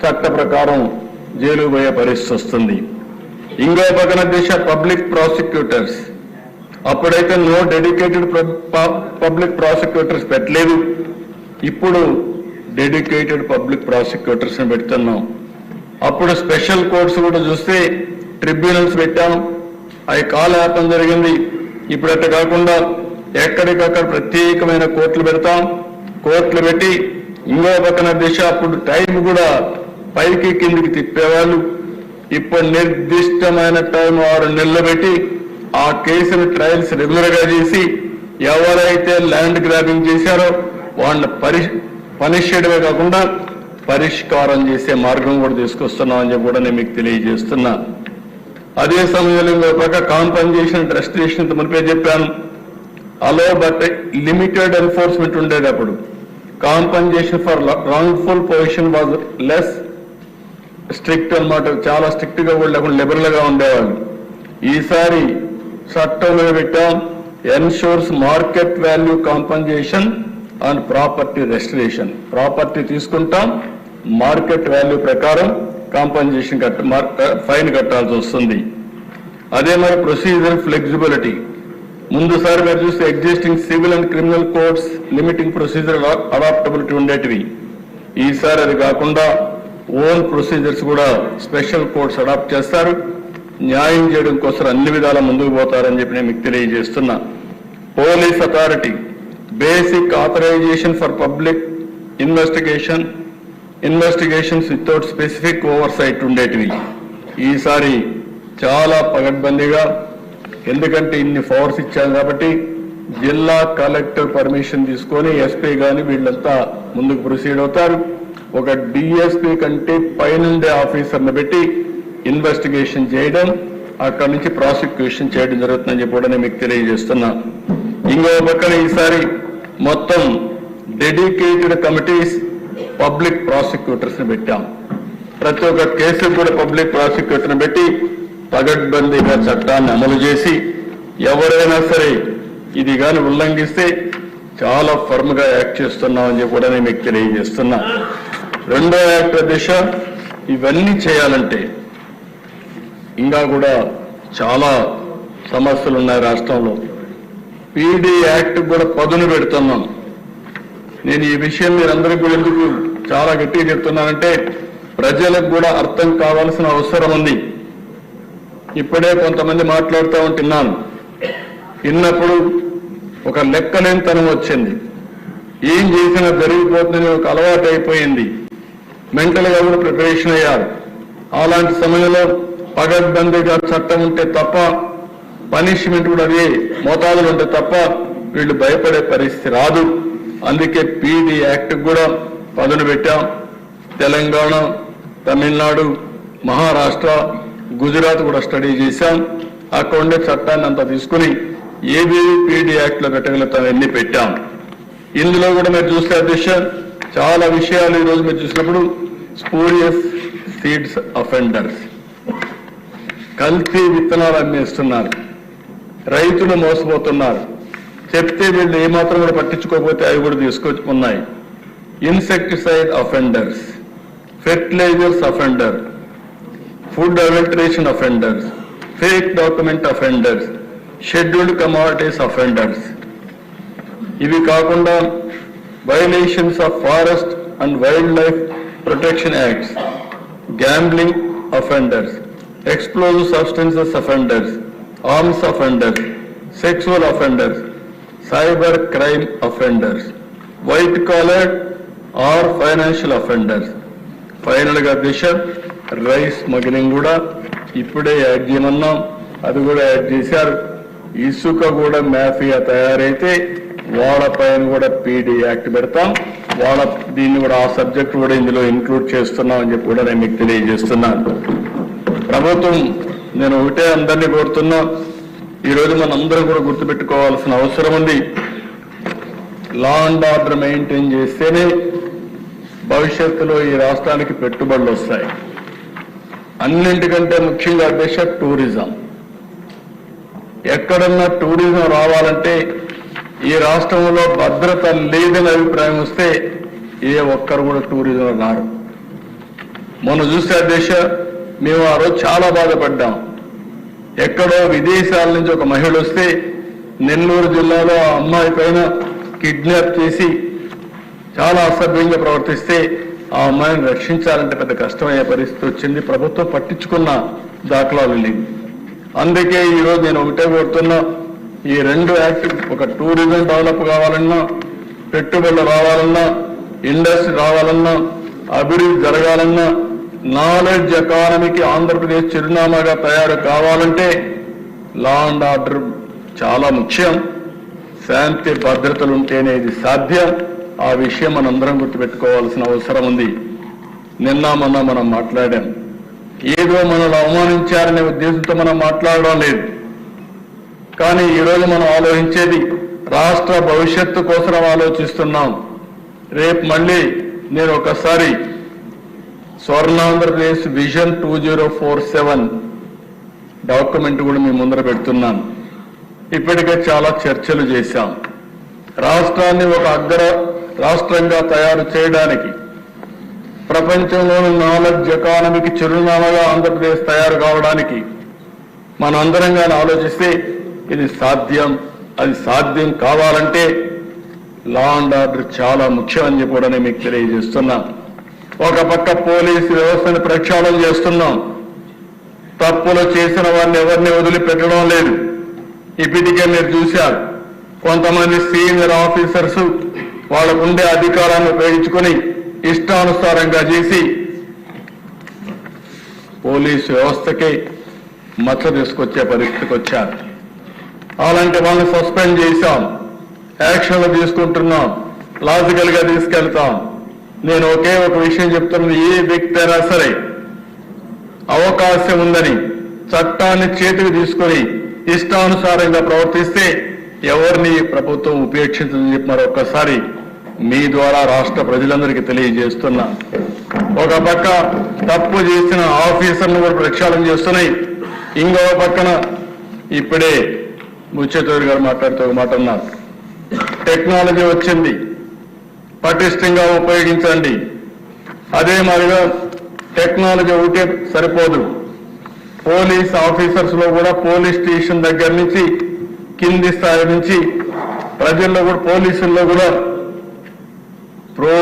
చట్ట ప్రకారం జైలు పోయే పరిస్థితి వస్తుంది. ఇంకో పక్కన దిశ పబ్లిక్ ప్రాసిక్యూటర్స్, అప్పుడైతే నో డెడికేటెడ్ పబ్లిక్ ప్రాసిక్యూటర్స్ పెట్టలేదు, ఇప్పుడు డెడికేటెడ్ పబ్లిక్ ప్రాసిక్యూటర్స్ పెడుతున్నాం. అప్పుడు స్పెషల్ కోర్ట్స్ కూడా చూస్తే ట్రిబ్యునల్స్ పెట్టాం, అవి కాలయాపన జరిగింది. ఇప్పుడు అట్లా కాకుండా ఎక్కడికక్కడ ప్రత్యేకమైన కోర్టులు పెడతాం. కోర్టులు పెట్టి ఇంకో పక్కన దిశ అప్పుడు టైం కూడా పైకి కిందికి తిప్పేవాళ్ళు, ఇప్పుడు నిర్దిష్టమైన టైం 6 నెలలు పెట్టి ఆ కేసును ట్రయల్స్ రెగ్యులర్ గా చేసి ఎవరైతే ల్యాండ్ గ్రాబింగ్ చేశారో వాళ్ళని పనిష్ చేయడమే కాకుండా పరిష్కారం చేసే మార్గం కూడా తీసుకొస్తున్నామని చెప్పి కూడా నేను మీకు తెలియజేస్తున్నా. అదే సమయంలో ఇంకో పక్క కాంపన్సేషన్ రెస్ట్రిక్షన్ మునిపే చెప్పాను, అలో బట్ లిమిటెడ్ ఎన్ఫోర్స్మెంట్ ఉండేది. అప్పుడు compensation for wrongful position was less strict అన్నమాట, చాలా స్ట్రిక్ట్ గా కూడా లేకుండా లిబరల్ గా ఉండేవాళ్ళు. ఈసారి చట్టం మీద పెట్టాం, ensures market value compensation and property restoration. Property తీసుకుంటాం, మార్కెట్ వాల్యూ ప్రకారం కాంపన్సేషన్ ఫైన్ కట్టాల్సి వస్తుంది. అదే మరి ప్రొసీజర్ ఫ్లెక్సిబిలిటీ, ముందుసారి మీరు చూస్తే existing civil and criminal codes limiting procedure adaptability ఉండేటివి. ఈసారి అది కాకుండా ఓన్ ప్రొసీజర్స్ కూడా స్పెషల్ కోర్ట్స్ అడాప్ట్ చేస్తారు. న్యాయం చేయడం కోసం అన్ని విధాలా ముందుకు పోతారని చెప్పి నేను మీకు తెలియజేస్తున్నా. Police authority basic authorization for public investigations without specific oversight ఉండేటివి. ఈసారి చాలా పగడ్బందీగా, ఎందుకంటే ఇన్ని పవర్స్ ఇచ్చాం కాబట్టి జిల్లా కలెక్టర్ పర్మిషన్ తీసుకొని ఎస్పీ గాని వీళ్ళంతా ముందుకు ప్రొసీడ్ అవుతారు. ఒక డిఎస్పీ కంటే పైనుండే ఆఫీసర్ని పెట్టి ఇన్వెస్టిగేషన్ చేయడం, అక్కడి నుంచి ప్రాసిక్యూషన్ చేయడం జరుగుతుందని చెప్పి కూడా నేను మీకు తెలియజేస్తున్నా. ఇంకో పక్కన ఈసారి మొత్తం డెడికేటెడ్ కమిటీస్ పబ్లిక్ ప్రాసిక్యూటర్స్ ని పెట్టాం. ప్రతి ఒక్క కేసుకు కూడా పబ్లిక్ ప్రాసిక్యూటర్ని పెట్టి పగడ్బందీగా చట్టాన్ని అమలు చేసి ఎవరైనా సరే ఇది కానీ ఉల్లంఘిస్తే చాలా ఫర్మ్ గా యాక్ట్ చేస్తున్నామని చెప్పి కూడా నేను మీకు తెలియజేస్తున్నా. రెండో యాక్ట్ దిశ, ఇవన్నీ చేయాలంటే ఇంకా కూడా చాలా సమస్యలు ఉన్నాయి రాష్ట్రంలో. పీడీ యాక్ట్ కూడా పదును పెడుతున్నాం. నేను ఈ విషయం మీరందరికీ కూడా ఎందుకు చాలా గట్టిగా చెప్తున్నానంటే ప్రజలకు కూడా అర్థం కావాల్సిన అవసరం ఉంది. ఇప్పుడే కొంతమంది మాట్లాడుతూ ఉంటున్నాను, విన్నప్పుడు ఒక లెక్కలేనితనం వచ్చింది, ఏం చేసినా జరిగిపోతుందని ఒక అలవాటు అయిపోయింది, మెంటల్ గా కూడా ప్రిపరేషన్ అయ్యారు. అలాంటి సమయంలో పగడ్బందీగా చట్టం ఉంటే తప్ప, పనిష్మెంట్ కూడా అదే మోతాదులు ఉంటే తప్ప వీళ్ళు భయపడే పరిస్థితి రాదు. అందుకే పీడీ యాక్ట్ కూడా పదును పెట్టాం. తెలంగాణ, తమిళనాడు, మహారాష్ట్ర, గుజరాత్ కూడా స్టడీ చేశాం. అక్కడ ఉండే చట్టాన్ని అంతా తీసుకుని ఏబీవీ పీడీ యాక్ట్ లో పెట్టగలుగుతాం, ఎన్ని పెట్టాం. ఇందులో కూడా మీరు చూస్తే అధ్యక్ష చాలా విషయాలు ఈరోజు మీరు చూసినప్పుడు స్పూరియస్ సీడ్స్ అఫెండర్స్, కల్తీ విత్తనాలు అమ్మేస్తున్నారు, రైతులు మోసపోతున్నారు, చెప్తే వీళ్ళు ఏమాత్రం కూడా పట్టించుకోకపోతే అవి కూడా తీసుకొచ్చుకున్నాయి. Insecticide offenders, fertilizers offender, food adulteration offenders, fake document offenders, scheduled commodities offenders. ఇవి కాకుండా violations of forest and wildlife protection acts, gambling offenders, explosive substances offenders, arms offenders, sexual offenders, cyber crime offenders, white collar or financial offenders. Final గా దిశ rice smuggling కూడా ఇప్పుడే add చేయమన్నాం, అది కూడా add చేశారు. ఇసుక కూడా మాఫియా తయారైతే వాళ్ళపైన కూడా పీడీ యాక్ట్ పెడతాం, దీన్ని కూడా ఆ సబ్జెక్ట్ కూడా ఇందులో ఇంక్లూడ్ చేస్తున్నాం అని చెప్పి కూడా నేను మీకు తెలియజేస్తున్నాను. ప్రభుత్వం నేను ఒకటే అందరినీ కోరుతున్నా, ఈరోజు మన అందరం కూడా గుర్తుపెట్టుకోవాల్సిన అవసరం ఉంది. లా అండ్ ఆర్డర్ మెయింటైన్ చేస్తేనే భవిష్యత్తులో ఈ రాష్ట్రానికి పెట్టుబడులు వస్తాయి. అన్నింటికంటే ముఖ్యంగా అధ్యక్ష టూరిజం. ఎక్కడన్నా టూరిజం రావాలంటే ఈ రాష్ట్రంలో భద్రత లేదని అభిప్రాయం వస్తే ఏ ఒక్కరు కూడా టూరిజం రారు. మొన్న చూసే అధ్యక్ష మేము ఆ రోజు చాలా బాధపడ్డాం. ఎక్కడో విదేశాల నుంచి ఒక మహిళ వస్తే నెల్లూరు జిల్లాలో ఆ అమ్మాయి పైన కిడ్నాప్ చేసి చాలా అసభ్యంగా ప్రవర్తిస్తే ఆ అమ్మాయిని రక్షించాలంటే పెద్ద కష్టమయ్యే పరిస్థితి వచ్చింది. ప్రభుత్వం పట్టించుకున్న దాఖలాలు లేవు. అందుకే ఈరోజు నేను ఒకటే కోరుతున్నా, ఈ రెండు యాక్ట్, ఒక టూరిజం డెవలప్ కావాలన్నా, పెట్టుబడులు రావాలన్నా, ఇండస్ట్రీ రావాలన్నా, అభివృద్ధి జరగాలన్నా, నాలెడ్జ్ ఎకానమీకి ఆంధ్రప్రదేశ్ చిరునామాగా తయారు కావాలంటే లా అండ్ ఆర్డర్ చాలా ముఖ్యం. శాంతి భద్రతలు ఉంటేనే ఇది సాధ్యం. ఆ విషయం మనందరం గుర్తుపెట్టుకోవాల్సిన అవసరం ఉంది. నిన్న మొన్న మనం మాట్లాడాం. ఏదో మనల్ని అవమానించారనే ఉద్దేశంతో మనం మాట్లాడడం లేదు. కానీ ఈరోజు మనం ఆలోచించేది రాష్ట్ర భవిష్యత్తు కోసం ఆలోచిస్తున్నాం. రేపు మళ్ళీ నేను ఒకసారి స్వర్ణాంధ్రప్రదేశ్ విజన్ 2047 డాక్యుమెంట్ కూడా మీ ముందర పెడుతున్నాను. ఇప్పటికే చాలా చర్చలు చేశాం. రాష్ట్రాన్ని ఒక అగ్ర రాష్ట్రంగా తయారు చేయడానికి, ప్రపంచంలోని నాలెడ్జ్ ఎకానమీకి చిరునామాగా ఆంధ్రప్రదేశ్ తయారు కావడానికి మనందరంగా ఆలోచిస్తే ఇది సాధ్యం. అది సాధ్యం కావాలంటే లా అండ్ ఆర్డర్ చాలా ముఖ్యమని చెప్పి కూడా మీకు తెలియజేస్తున్నాం. ఒక పక్క పోలీసు వ్యవస్థను ప్రక్షాళన చేస్తున్నాం. తప్పులు చేసిన వారిని ఎవరిని వదిలిపెట్టడం లేదు. ఇప్పటికే మీరు చూశారు, కొంతమంది సీనియర్ ఆఫీసర్స్ వాళ్ళకుండే అధికారాన్ని ఉపయోగించుకొని ఇష్టానుసారంగా చేసి పోలీసు వ్యవస్థకి మచ్చ తీసుకొచ్చే పరిస్థితికి వచ్చారు. అలాంటి వాళ్ళని సస్పెండ్ చేశాం, యాక్షన్లు తీసుకుంటున్నాం, లాజికల్ గా తీసుకెళ్తాం. నేను ఒకే ఒక విషయం చెప్తున్నది, ఏ వ్యక్తి అయినా సరే అవకాశం ఉందని చట్టాన్ని చేతికి తీసుకొని ఇష్టానుసారంగా ప్రవర్తిస్తే ఎవరిని ప్రభుత్వం ఉపేక్షించదని చెప్పి మరొకసారి మీ ద్వారా రాష్ట్ర ప్రజలందరికీ తెలియజేస్తున్నా. ఒక పక్క తప్పు చేసిన ఆఫీసర్ను కూడా ప్రక్షాళన చేస్తున్నాయి. ఇంకో పక్కన ఇప్పుడే ముచ్చేతూరి గారు మాట్లాడుతూ ఒక మాట అన్నారు, టెక్నాలజీ వచ్చింది, పటిష్టంగా ఉపయోగించండి. అదే మాదిరిగా టెక్నాలజీ ఒకటే సరిపోదు. పోలీస్ ఆఫీసర్స్ లో కూడా పోలీస్ స్టేషన్ దగ్గర నుంచి కింది స్థాయి నుంచి ప్రజల్లో కూడా పోలీసుల్లో కూడా ప్రో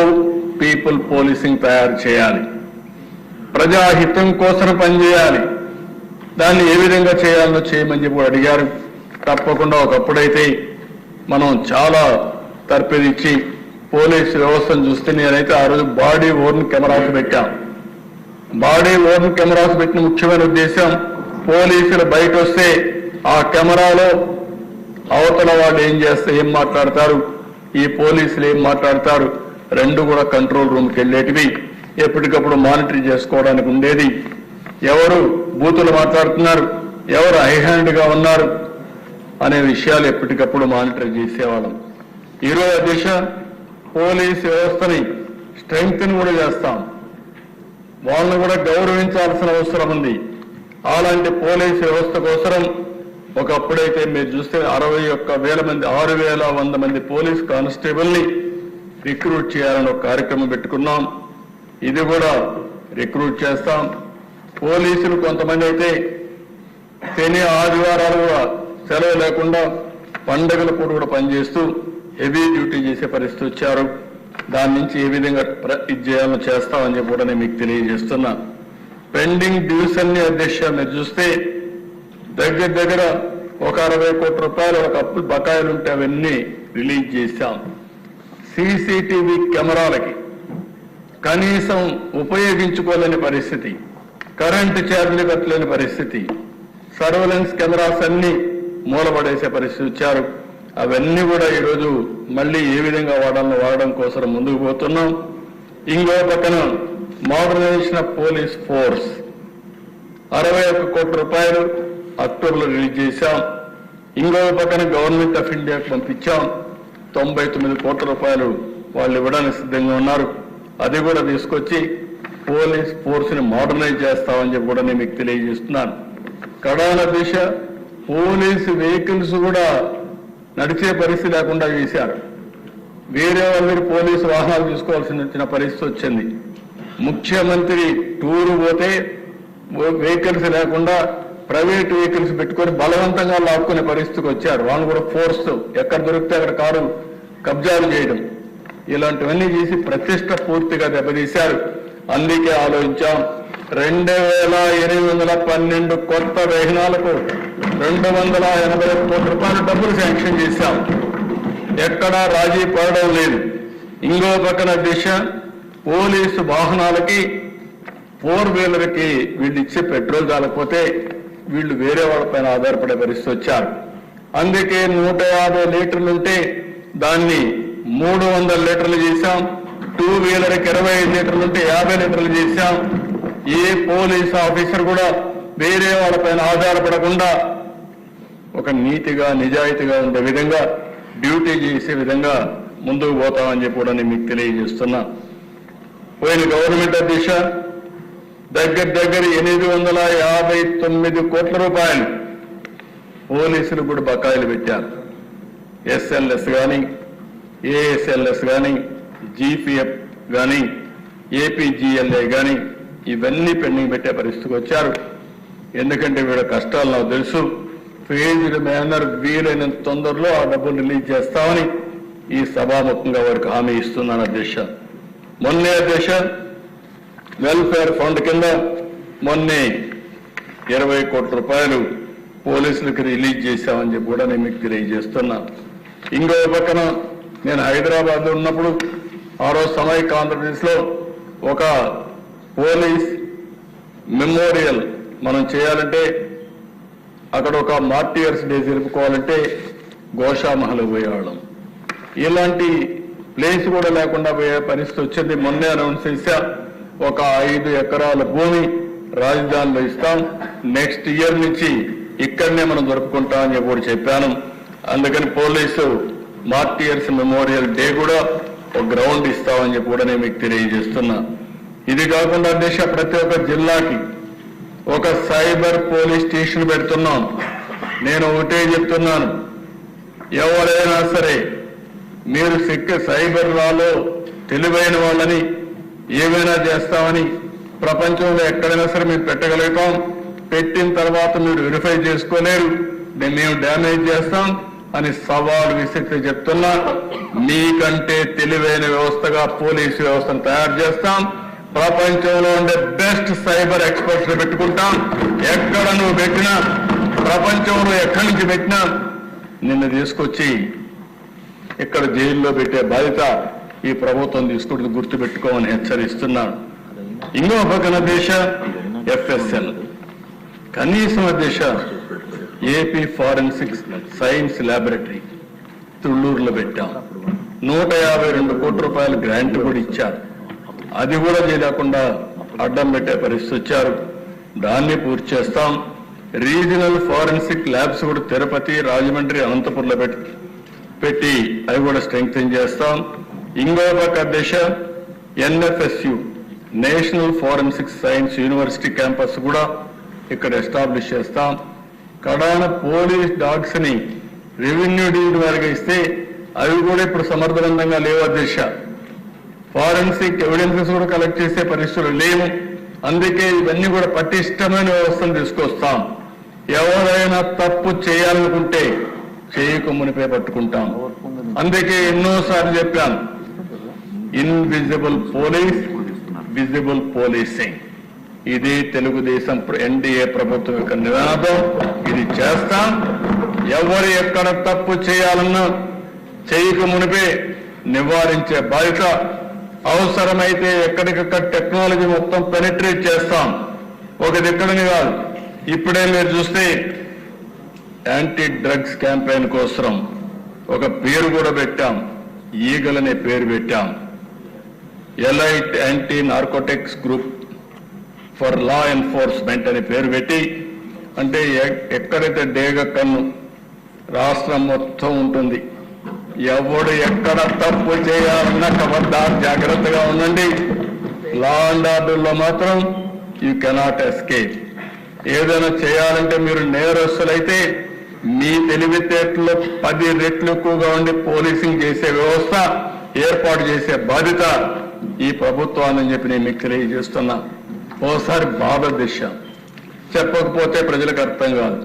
పీపుల్ పోలీసింగ్ తయారు చేయాలి. ప్రజాహితం కోసం పనిచేయాలి. దాన్ని ఏ విధంగా చేయాలో చేయమని చెప్పి అడిగారు. తప్పకుండా ఒకప్పుడైతే మనం చాలా తర్పిదిచ్చి పోలీసు వ్యవస్థను చూస్తే, నేనైతే ఆ రోజు బాడీ ఓర్న్ కెమెరాస్ పెట్టాం. బాడీ ఓర్న్ కెమెరాస్ పెట్టిన ముఖ్యమైన ఉద్దేశం, పోలీసులు బయట వస్తే ఆ కెమెరాలో అవతల వాళ్ళు ఏం చేస్తే ఏం మాట్లాడతారు, ఈ పోలీసులు ఏం మాట్లాడతారు, రెండు కూడా కంట్రోల్ రూమ్కి వెళ్ళేటివి ఎప్పటికప్పుడు మానిటర్ చేసుకోవడానికి ఉండేది. ఎవరు బూతులు మాట్లాడుతున్నారు, ఎవరు హైహ్యాండ్ గా ఉన్నారు అనే విషయాలు ఎప్పటికప్పుడు మానిటర్ చేసేవాళ్ళం. ఈరోజు దిశ పోలీస్ వ్యవస్థని స్ట్రెంగ్త్ కూడా చేస్తాం. వాళ్ళని కూడా గౌరవించాల్సిన అవసరం ఉంది. అలాంటి పోలీస్ వ్యవస్థ కోసం ఒకప్పుడైతే మీరు చూస్తే 61,000 మంది 6,100 మంది పోలీస్ కానిస్టేబుల్ ని రిక్రూట్ చేయాలని ఒక కార్యక్రమం పెట్టుకున్నాం. ఇది కూడా రిక్రూట్ చేస్తాం. పోలీసులు కొంతమంది అయితే శని ఆదివారాలు కూడా సెలవు లేకుండా పండుగల పూట కూడా పనిచేస్తూ హెవీ డ్యూటీ చేసే పరిస్థితి వచ్చారు. దాని నుంచి ఏ విధంగా ఇది చేయాలో చేస్తామని చెప్పి కూడా నేను మీకు తెలియజేస్తున్నా. పెండింగ్ డ్యూస్ అన్ని అధ్యక్ష మీరు చూస్తే దగ్గర ఒక 60 కోట్ల రూపాయలు ఒక అప్పు బకాయిలు ఉంటే అవన్నీ రిలీజ్ చేశాం. సీసీటీవీ కెమెరాలకి కనీసం ఉపయోగించుకోలేని పరిస్థితి, కరెంటు ఛార్జీలు కట్టలేని పరిస్థితి, సర్వేలెన్స్ కెమెరాస్ అన్ని మూలపడేసే పరిస్థితి వచ్చారు. అవన్నీ కూడా ఈరోజు మళ్ళీ ఏ విధంగా వాడడం కోసం ముందుకు పోతున్నాం. ఇంకో పక్కన మోడర్నైజేషన్ ఆఫ్ పోలీస్ ఫోర్స్ 61 కోట్ల రూపాయలు అక్టోబర్లో రిలీజ్ చేశాం. ఇంకో పక్కన గవర్నమెంట్ ఆఫ్ ఇండియాకు పంపించాం. 99 కోట్ల రూపాయలు వాళ్ళు ఇవ్వడానికి సిద్ధంగా ఉన్నారు. అది కూడా తీసుకొచ్చి పోలీస్ ఫోర్స్ ని మోడర్నైజ్ చేస్తామని చెప్పి కూడా నేను మీకు తెలియజేస్తున్నాను. కడాన దిశ పోలీసు వెహికల్స్ కూడా నడిచే పరిస్థితి లేకుండా చేశారు. వేరే వాళ్ళ పోలీసు వాహనాలు తీసుకోవాల్సిన పరిస్థితి వచ్చింది. ముఖ్యమంత్రి టూరు పోతే వెహికల్స్ లేకుండా ప్రైవేట్ వెహికల్స్ పెట్టుకొని బలవంతంగా లాక్కునే పరిస్థితికి వచ్చారు. వాళ్ళు కూడా ఫోర్స్ ఎక్కడ దొరికితే అక్కడ కారు కబ్జాలు చేయడం, ఇలాంటివన్నీ చేసి ప్రతిష్ట పూర్తిగా దెబ్బతీశారు. అందుకే ఆలోచించాం 2812 కొత్త వాహనాలకు 280 కోట్ల రూపాయల డబ్బులు శాంక్షన్ చేశాం. ఎక్కడా రాజీ పడడం లేదు. ఇంకో పక్కన దిశ పోలీసు వాహనాలకి 4 వీలర్కి వీళ్ళు ఇచ్చే పెట్రోల్ చాలకపోతే వీళ్ళు వేరే వాళ్ళపైన ఆధారపడే పరిస్థితి వచ్చారు. అందుకే 150 లీటర్లుంటే దాన్ని 300 లీటర్లు చేశాం. 2 వీలర్కి 25 లీటర్లుంటే 50 లీటర్లు చేశాం. ఏ పోలీస్ ఆఫీసర్ కూడా వేరే వాళ్ళపైన ఆధారపడకుండా ఒక నీతిగా నిజాయితీగా ఉండే విధంగా డ్యూటీ చేసే విధంగా ముందుకు పోతామని చెప్పి కూడా నేను మీకు తెలియజేస్తున్నా. పోయిన గవర్నమెంట్ అధ్యక్ష దగ్గర 859 కోట్ల రూపాయలు పోలీసులు కూడా బకాయిలు పెట్టారు. ఎస్ఎల్ఎస్ కానీ, ఏఎస్ఎల్ఎస్ కానీ, జీపీఎఫ్ కానీ, ఏపీజీఎల్ఏ కానీ ఇవన్నీ పెండింగ్ పెట్టే పరిస్థితికి వచ్చారు. ఎందుకంటే వీళ్ళ కష్టాలు నాకు తెలుసు. ఫేజ్డ్ మేనర్ వీలైనంత తొందరలో ఆ డబ్బులు రిలీజ్ చేస్తామని ఈ సభాముఖంగా వారికి హామీ ఇస్తున్నాను అధ్యక్ష. మొన్నే అధ్యక్ష వెల్ఫేర్ ఫండ్ కింద మొన్నే 20 కోట్ల రూపాయలు పోలీసులకు రిలీజ్ చేశామని చెప్పి కూడా నేను మీకు తెలియజేస్తున్నా. ఇంకో పక్కన నేను హైదరాబాద్ లో ఉన్నప్పుడు ఆ రోజు సమైక్య ఆంధ్రప్రదేశ్ లో ఒక పోలీస్ మెమోరియల్ మనం చేయాలంటే అక్కడ ఒక మార్టియర్స్ డే జరుపుకోవాలంటే గోషామహల్ పోయేవాళ్ళం. ఇలాంటి ప్లేస్ కూడా లేకుండా పోయే పరిస్థితి వచ్చింది. మొన్నే అనౌన్స్ చేశా ఒక 5 ఎకరాల భూమి రాజధానిలో ఇస్తాం, నెక్స్ట్ ఇయర్ నుంచి ఇక్కడనే మనం జరుపుకుంటామని చెప్పి కూడా చెప్పాను. అందుకని పోలీసు మార్టియర్స్ మెమోరియల్ డే కూడా ఒక గ్రౌండ్ ఇస్తామని చెప్పి కూడా నేను మీకు తెలియజేస్తున్నా. ఇది కాకుండా అధ్యక్ష ప్రతి ఒక్క జిల్లాకి ఒక సైబర్ పోలీస్ స్టేషన్ పెడుతున్నాం. నేను ఒకటే చెప్తున్నాను, ఎవరైనా సరే మీరు సైబర్ లాలో తెలివైన వాళ్ళని ఏమైనా చేస్తామని ప్రపంచంలో ఎక్కడైనా సరే మేము పెట్టగలుగుతాం. పెట్టిన తర్వాత మీరు వెరిఫై చేసుకోలేరు, మేము డ్యామేజ్ చేస్తాం అని సవాల్ విసిరితే చెప్తున్నా. మీకంటే తెలివైన వ్యవస్థగా పోలీసు వ్యవస్థను తయారు చేస్తాం. ప్రపంచంలో ఉండే బెస్ట్ సైబర్ ఎక్స్పర్ట్స్ పెట్టుకుంటాం. ఎక్కడ నువ్వు పెట్టినా, ప్రపంచంలో ఎక్కడి నుంచి పెట్టినా నిన్ను తీసుకొచ్చి ఇక్కడ జైల్లో పెట్టే బాధ్యత ఈ ప్రభుత్వం తీసుకుంటుంది, గుర్తుపెట్టుకోమని హెచ్చరిస్తున్నాను. ఇంకో పక్కన దేశ ఎఫ్ఎస్ఎల్ కనీసం దేశ ఏపీ ఫారెన్సిక్ సైన్స్ ల్యాబొరేటరీ తుళ్ళూరులో పెట్టాం. 152 కోట్ల రూపాయల గ్రాంట్ కూడా ఇచ్చారు. అది కూడా చేయలేకుండా అడ్డం పెట్టే పరిస్థితి వచ్చారు. దాన్ని పూర్తి చేస్తాం. రీజనల్ ఫారెన్సిక్ ల్యాబ్స్ కూడా తిరుపతి, రాజమండ్రి, అనంతపురంలో పెట్టి అవి కూడా స్ట్రెంగ్తన్ చేస్తాం. ఇంకో పక్క Disha NFSU national forensic science university campus కూడా ఇక్కడ ఎస్టాబ్లిష్ చేస్తాం. కడాన పోలీస్ డాగ్స్ ని రెవెన్యూ డివిజన్ వారికి ఇస్తే అవి కూడా ఇప్పుడు సమర్థవంతంగా లేవు అధ్యక్ష. ఫారెన్సిక్ ఎవిడెన్సెస్ కూడా కలెక్ట్ చేసే పరిస్థితులు లేవు. అందుకే ఇవన్నీ కూడా పటిష్టమైన వ్యవస్థను తీసుకొస్తాం. ఎవరైనా తప్పు చేయాలనుకుంటే చేయకు మునిపే పట్టుకుంటాం. అందుకే ఎన్నోసార్లు చెప్పాను, ఇన్విజిబుల్ పోలీస్, విజిబుల్ పోలీసింగ్. ఇది తెలుగుదేశం ఎన్డీఏ ప్రభుత్వం యొక్క నినాదం. ఇది చేస్తాం. ఎవరు ఎక్కడ తప్పు చేయాలన్నా చేయక మునిపే నివారించే బాధ్యత. అవసరమైతే ఎక్కడికక్కడ టెక్నాలజీ మొత్తం పెనిట్రేట్ చేస్తాం. ఒక దిక్కడని కాదు, ఇప్పుడే మీరు చూస్తే యాంటీ డ్రగ్స్ క్యాంపెయిన్ కోసం ఒక పేరు కూడా పెట్టాం, ఈగల్ అనే పేరు పెట్టాం. Elite anti narcotics group for law enforcement అనే పేరు పెట్టి, అంటే ఎక్కడైతే డేగ కన్ను రాష్ట్రం మొత్తం ఉంటుంది. ఎవడు ఎక్కడ తప్పు చేయాలన్నా ఖబర్దార్ జాగ్రత్తగా ఉండండి. లా అండ్ ఆర్డర్లో మాత్రం యూ కెనాట్ ఎస్కేప్. ఏదైనా చేయాలంటే మీరు నేరస్తులైతే మీ తెలివితేటలో 10 రెట్లు ఎక్కువగా ఉండి పోలీసింగ్ చేసే వ్యవస్థ ఏర్పాటు చేసే బాధ్యత ఈ ప్రభుత్వాన్ని చెప్పి నేను మీకు తెలియజేస్తున్నా. ఓసారి బాధ దిశ చెప్పకపోతే ప్రజలకు అర్థం కాదు.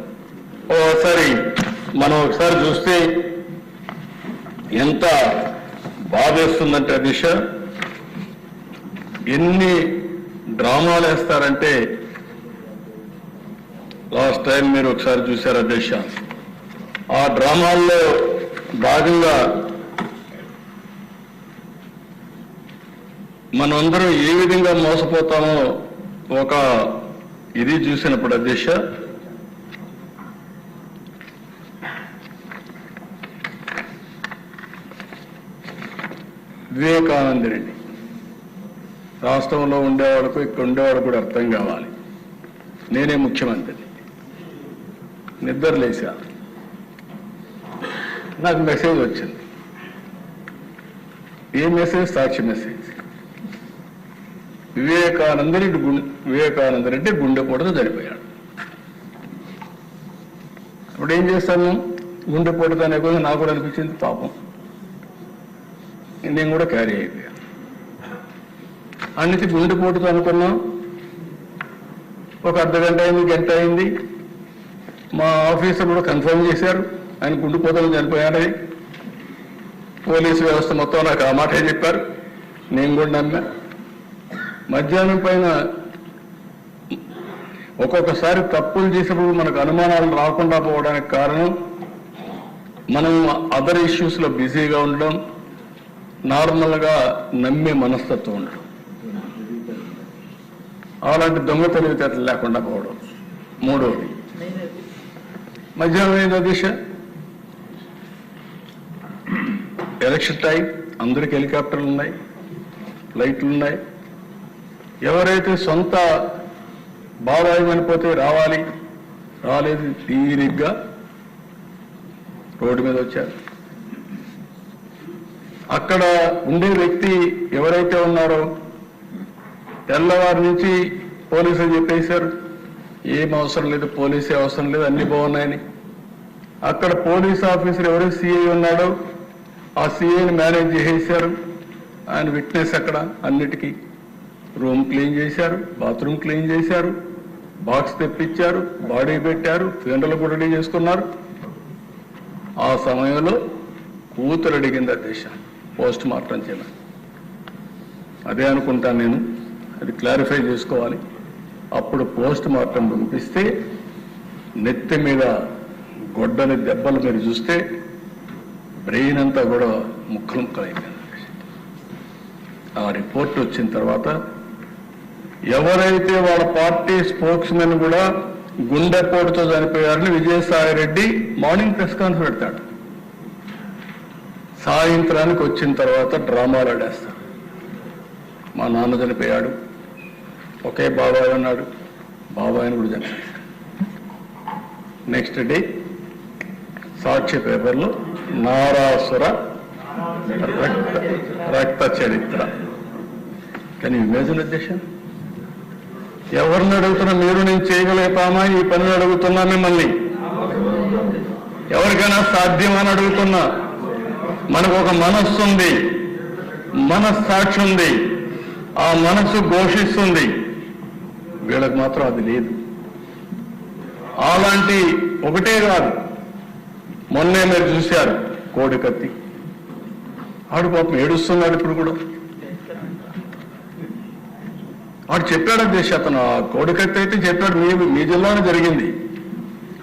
ఓసారి మనం ఒకసారి చూస్తే ఎంత బాధేస్తుందంటే దిశ ఎన్ని డ్రామాలు వేస్తారంటే లాస్ట్ టైం మీరు ఒకసారి చూశారు దిశ. ఆ డ్రామాల్లో భాగంగా మనమందరం ఏ విధంగా మోసపోతామో ఒక ఇది చూసినప్పుడు అధ్యక్ష వివేకానంద రెడ్డి రాష్ట్రంలో ఉండేవాళ్ళకు ఇక్కడ ఉండేవాడు కూడా అర్థం కావాలి. నేనే ముఖ్యమంత్రి, నిద్ర లేచా, నాకు మెసేజ్ వచ్చింది. ఏ మెసేజ్? సాక్షి మెసేజ్. వివేకానంద రెడ్డి గుండెపోటుతో చనిపోయాడు. ఇప్పుడు ఏం చేస్తాను? గుండెపోటుతో అనే కూడా నాకు కూడా అనిపించింది పాపం. నేను కూడా క్యారీ అయిపోయాను. అన్నిటి గుండెపోటుతో అనుకున్నాం. ఒక అర్ధగంట అయింది, గంట అయింది. మా ఆఫీసర్ కూడా కన్ఫర్మ్ చేశారు ఆయన గుండెపోటుతో చనిపోయాడని. పోలీసు వ్యవస్థ మొత్తం నాకు ఆ మాటే చెప్పారు, నేను కూడా నమ్మా. మధ్యాహ్నం పైన ఒక్కొక్కసారి తప్పులు చేసినప్పుడు మనకు అనుమానాలు రాకుండా పోవడానికి కారణం మనం అదర్ ఇష్యూస్లో బిజీగా ఉండడం, నార్మల్గా నమ్మే మనస్తత్వం ఉండడం, అలాంటి దొంగ తెలివితేటలు లేకుండా పోవడం. మూడవది మధ్యాహ్నం అయింది దిశ, ఎలక్షన్ టైం, అందరికి హెలికాప్టర్లు ఉన్నాయి, ఫ్లైట్లు ఉన్నాయి. ఎవరైతే సొంత బాబాయి అనిపోతే రావాలి, రాలేదు, తీరిగ్గా రోడ్డు మీద వచ్చారు. అక్కడ ఉండే వ్యక్తి ఎవరైతే ఉన్నారో తెల్లవారి నుంచి పోలీసులు చెప్పేశారు ఏం అవసరం లేదు, పోలీసే అవసరం లేదు, అన్ని బాగున్నాయని. అక్కడ పోలీస్ ఆఫీసర్ ఎవరైతే సిఐ ఉన్నాడో ఆ సిఐని మేనేజ్ చేసేశారు. ఆయన విట్నెస్ అక్కడ అన్నిటికీ. రూమ్ క్లీన్ చేశారు, బాత్రూమ్ క్లీన్ చేశారు, బాక్స్ తెప్పించారు, బాడీ పెట్టారు, ఫ్యూనరల్ కూడా రెడీ చేసుకున్నారు. ఆ సమయంలో కూతురు అడిగింది అధ్యక్ష పోస్ట్ మార్టం చేయాలి. అదే అనుకుంటాను నేను, అది క్లారిఫై చేసుకోవాలి. అప్పుడు పోస్ట్ మార్టం పంపిస్తే నెత్తి మీద గొడ్డని దెబ్బలు మీరు చూస్తే బ్రెయిన్ అంతా కూడా ముక్కలు ముక్కలు అయిపోయింది. ఆ రిపోర్ట్ వచ్చిన తర్వాత ఎవరైతే వాళ్ళ పార్టీ స్పోక్స్ మెన్ కూడా గుండెపోటుతో చనిపోయారని Vijayasai Reddy morning press conference పెడతాడు. సాయంత్రానికి వచ్చిన తర్వాత డ్రామాలు ఆడేస్తారు. మా నాన్న చనిపోయాడు, ఒకే బాబాయ్ ఉన్నాడు, బాబాయ్ని కూడా చనిపోయాడు. నెక్స్ట్ డే సాక్షి పేపర్లో నారాసుర రక్త చరిత్ర. కానీ ఇమేజిన్ అధ్యక్ష, ఎవరిని అడుగుతున్నా మీరు నేను చేయగలుగుతామా ఈ పనిని అడుగుతున్నా మిమ్మల్ని. ఎవరికైనా సాధ్యమని అడుగుతున్నా. మనకు ఒక మనస్సు ఉంది, మనస్సాక్షి ఉంది, ఆ మనస్సు ఘోషిస్తుంది. వీళ్ళకి మాత్రం అది లేదు. అలాంటి ఒకటే కాదు, మొన్నే మీరు చూశారు కోడికత్తి. ఆడు పాపం ఏడుస్తున్నాడు ఇప్పుడు కూడా. వాడు చెప్పాడు అధ్యక్ష, అతను కోడికత్తి అయితే చెప్పాడు మీ జిల్లాలో జరిగింది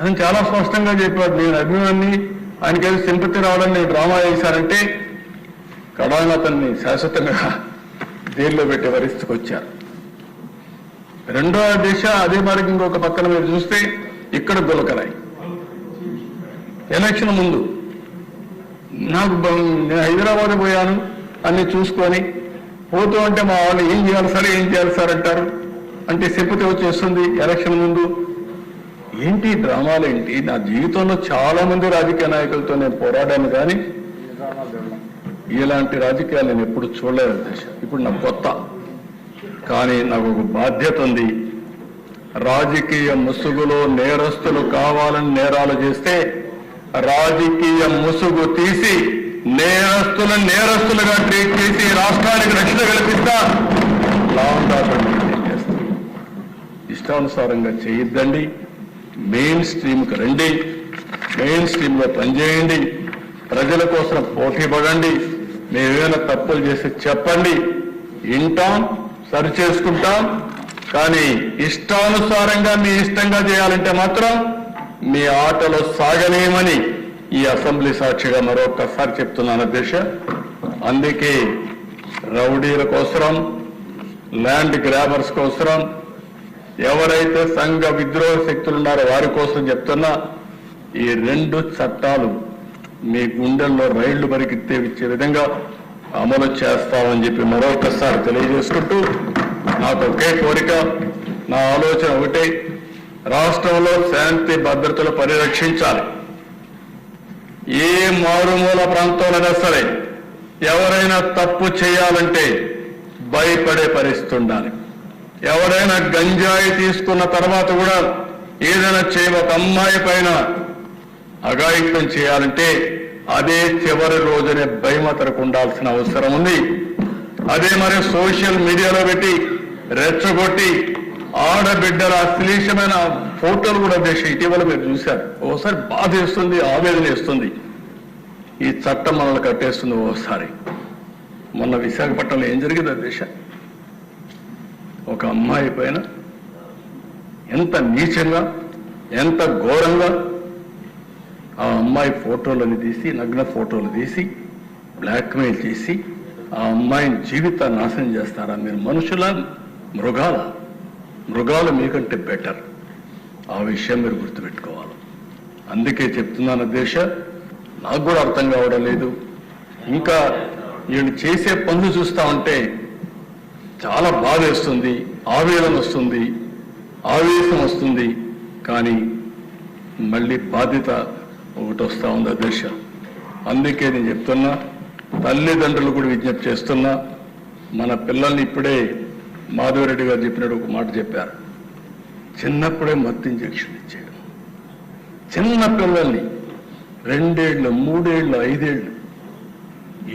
అని చాలా స్పష్టంగా చెప్పాడు. నేను అభిమాన్ని, ఆయనకేదో సింపతి రావడం నేను డ్రామా చేశానంటే కడాన అతన్ని శాశ్వతంగా జైల్లో పెట్టే పరిస్థితికి వచ్చారు. రెండో దిశ అదే మరి ఇంకొక పక్కన మీరు చూస్తే ఇక్కడ గులకరాయి. ఎలక్షన్ ముందు నేను హైదరాబాద్ పోయాను అన్ని చూసుకొని పోతూ ఉంటే మా వాళ్ళు ఏం చేయాలి సార్ అంటారు. అంటే సింపతి వచ్చేస్తుంది ఎలక్షన్ ముందు. ఏంటి డ్రామాలు ఏంటి? నా జీవితంలో చాలా మంది రాజకీయ నాయకులతో నేను పోరాడాను, కానీ ఇలాంటి రాజకీయాలు నేను ఎప్పుడు చూడలేదు అధ్యక్ష. ఇప్పుడు నాకు కొత్త, కానీ నాకు ఒక బాధ్యత ఉంది. రాజకీయ ముసుగులో నేరస్తులు కావాలని నేరాలు చేస్తే రాజకీయ ముసుగు తీసి నేరస్తులుగా ట్రీట్ చేసి రాష్ట్రానికి రక్షణ కల్పిస్తా లా అండ్ ఆర్డర్ మెయింటైన్ చేస్తాం. ఇష్టానుసారంగా చేయొద్దండి. మెయిన్ స్ట్రీమ్కి రండి, మెయిన్ స్ట్రీమ్లో పనిచేయండి, ప్రజల కోసం పోటీ పడండి. మేమేమైనా తప్పులు చేసి చెప్పండి, వింటాం, సరి చేసుకుంటాం. కానీ ఇష్టానుసారంగా మీ ఇష్టంగా చేయాలంటే మాత్రం మీ ఆటలో సాగలేమని ఈ అసెంబ్లీ సాక్షిగా మరొకసారి చెప్తున్నాను అధ్యక్ష. అందుకే రౌడీల కోసరం, ల్యాండ్ గ్రాబర్స్ కోసరం, ఎవరైతే సంఘ విద్రోహ శక్తులు ఉన్నారో వారి కోసం చెప్తున్నా, ఈ 2 చట్టాలు మీ గుండెల్లో రైళ్లు పరిగెత్తే విధంగా అమలు చేస్తామని చెప్పి మరొకసారి తెలియజేసుకుంటూ, నాకు ఒకే కోరిక, నా ఆలోచన ఒకటే, రాష్ట్రంలో శాంతి భద్రతలు పరిరక్షించాలి. ఏ మారుమూల ప్రాంతంలోనే సరే ఎవరైనా తప్పు చేయాలంటే భయపడే పరిస్థితి ఉండాలి. ఎవరైనా గంజాయి తీసుకున్న తర్వాత కూడా ఏదైనా ఒక అమ్మాయి పైన అఘాయిత్యం చేయాలంటే అదే చివరి రోజునే భయమతరకు ఉండాల్సిన అవసరం ఉంది. అదే మరి సోషల్ మీడియాలో పెట్టి రెచ్చగొట్టి ఆడబిడ్డల అశ్లీలమైన ఫోటోలు కూడా ఇటీవల మీరు చూశారు. ఓసారి బాధ వేస్తుంది, ఆవేదన వేస్తుంది. ఈ చట్టం మనల్ని కట్టేస్తుంది. ఓసారి మొన్న విశాఖపట్నంలో ఏం జరిగింది అధ్యక్ష? ఒక అమ్మాయి పైన ఎంత నీచంగా, ఎంత ఘోరంగా ఆ అమ్మాయి ఫోటోలను తీసి, నగ్న ఫోటోలు తీసి బ్లాక్మెయిల్ చేసి ఆ అమ్మాయిని జీవితాన్ని నాశనం చేస్తారా? మీరు మనుషుల, మృగాలు మీకంటే బెటర్. ఆ విషయం మీరు గుర్తుపెట్టుకోవాలి. అందుకే చెప్తున్నాను అధ్యక్ష, నాకు కూడా అర్థం కావడం లేదు. ఇంకా వీళ్ళు చేసే పనులు చూస్తా ఉంటే చాలా బాధ వేస్తుంది, ఆవేదన వస్తుంది, ఆవేశం వస్తుంది. కానీ మళ్ళీ బాధ్యత ఒకటి వస్తూ ఉంది అధ్యక్ష. అందుకే నేను చెప్తున్నా, తల్లిదండ్రులు కూడా విజ్ఞప్తి చేస్తున్నా, మన పిల్లల్ని ఇప్పుడే మాధవరెడ్డి గారు చెప్పినట్టు ఒక మాట చెప్పారు, చిన్నప్పుడే మత్తు ఇంజక్షన్ ఇచ్చేయడం. చిన్న పిల్లల్ని 2 ఏళ్ళు, 3 ఏళ్ళు, 5 ఏళ్ళు,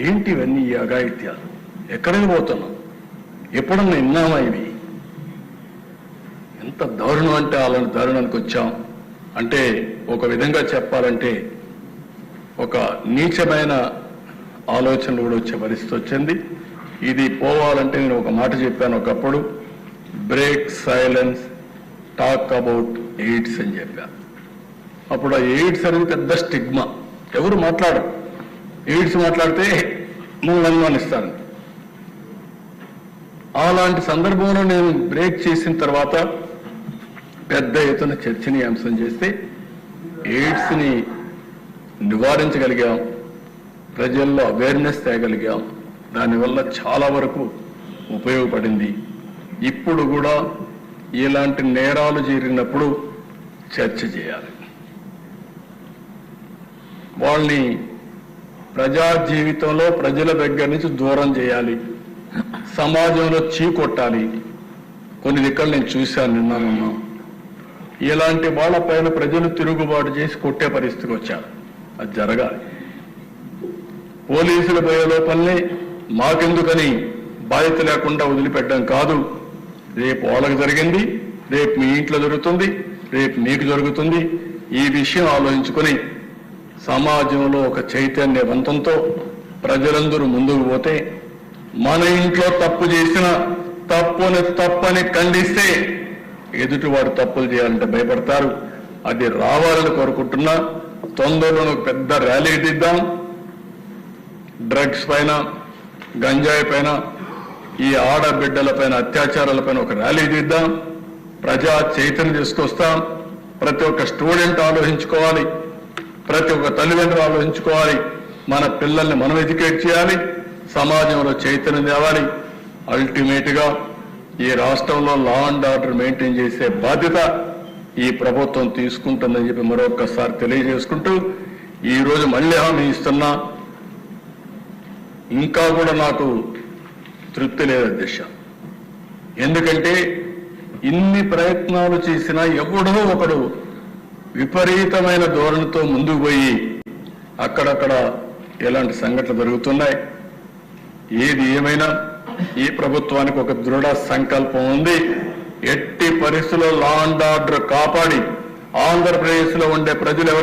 ఏంటివన్నీ ఈ అఘాయిత్యాలు? ఎక్కడికి పోతున్నాం? ఎప్పుడన్నా విన్నామా ఇవి? ఎంత దారుణం అంటే అలాంటి దారుణానికి వచ్చాం. అంటే ఒక విధంగా చెప్పాలంటే ఒక నీచమైన ఆలోచనలు కూడా వచ్చే పరిస్థితి వచ్చింది. ఇది పోవాలంటే నేను ఒక మాట చెప్పాను ఒకప్పుడు, break silence, talk about AIDS అని చెప్పాను. అప్పుడు ఆ ఎయిడ్స్ అనేది పెద్ద స్టిగ్మా, ఎవరు మాట్లాడరు. ఎయిడ్స్ మాట్లాడితే మమ్మల్ని అనుమానిస్తారు. అలాంటి సందర్భంలో నేను బ్రేక్ చేసిన తర్వాత పెద్ద ఎత్తున చర్చనీయాంశం చేస్తే ఎయిడ్స్ని నివారించగలిగాం, ప్రజల్లో అవేర్నెస్ తేగలిగాం. దానివల్ల చాలా వరకు ఉపయోగపడింది. ఇప్పుడు కూడా ఇలాంటి నేరాలు జరిగినప్పుడు చర్చ చేయాలి. వాళ్ళని ప్రజా జీవితంలో ప్రజల దగ్గర నుంచి దూరం చేయాలి, సమాజంలో చీకొట్టాలి. కొన్ని దిక్కలు నేను చూశాను, నిన్న ఇలాంటి వాళ్ళపైన ప్రజలు తిరుగుబాటు చేసి కొట్టే పరిస్థితికి వచ్చారు. అది జరగాలి. పోలీసులు పోయే లోపలనే మాకెందుకని బాధ్యత లేకుండా వదిలిపెట్టడం కాదు. రేపు వాళ్ళకి జరిగింది, రేపు మీ ఇంట్లో జరుగుతుంది, రేపు మీకు జరుగుతుంది. ఈ విషయం ఆలోచించుకొని సమాజంలో ఒక చైతన్యవంతంతో ప్రజలందరూ ముందుకు పోతే, మన ఇంట్లో తప్పు చేసిన తప్పని ఖండిస్తే ఎదుటివాడు తప్పులు చేయాలంటే భయపడతారు. అది రావాలని కోరుకుంటున్నా. తొందరలో ఒక పెద్ద ర్యాలీ దిద్దాం. డ్రగ్స్ పైన, గంజాయి పైన, ఈ ఆడబిడ్డల పైన అత్యాచారాల పైన ఒక ర్యాలీ దిద్దాం. ప్రజా చైతన్యం తీసుకొస్తాం. ప్రతి ఒక్క స్టూడెంట్ ఆలోచించుకోవాలి, ప్రతి ఒక్క తల్లిదండ్రులు ఆలోచించుకోవాలి. మన పిల్లల్ని మనం ఎడ్యుకేట్ చేయాలి, సమాజంలో చైతన్యం తేవాలి. అల్టిమేట్ గా ఈ రాష్ట్రంలో లా అండ్ ఆర్డర్ మెయింటైన్ చేసే బాధ్యత ఈ ప్రభుత్వం తీసుకుంటుందని చెప్పి మరొకసారి తెలియజేసుకుంటూ, ఈ రోజు మళ్ళీ హామీ ఇస్తున్నా, ఇంకా కూడా నాకు తృప్తి లేదు అధ్యక్ష. ఎందుకంటే ఇన్ని ప్రయత్నాలు చేసినా ఎవడో ఒకడు విపరీతమైన ధోరణితో ముందుకు పోయి అక్కడక్కడ ఎలాంటి సంఘటనలు జరుగుతున్నాయి. ఏది ఏమైనా ఈ ప్రభుత్వానికి ఒక దృఢ సంకల్పం ఉంది. ఎట్టి పరిస్థితుల్లో లా అండ్ ఆర్డర్ కాపాడి ఆంధ్రప్రదేశ్ లో ఉండే ప్రజలు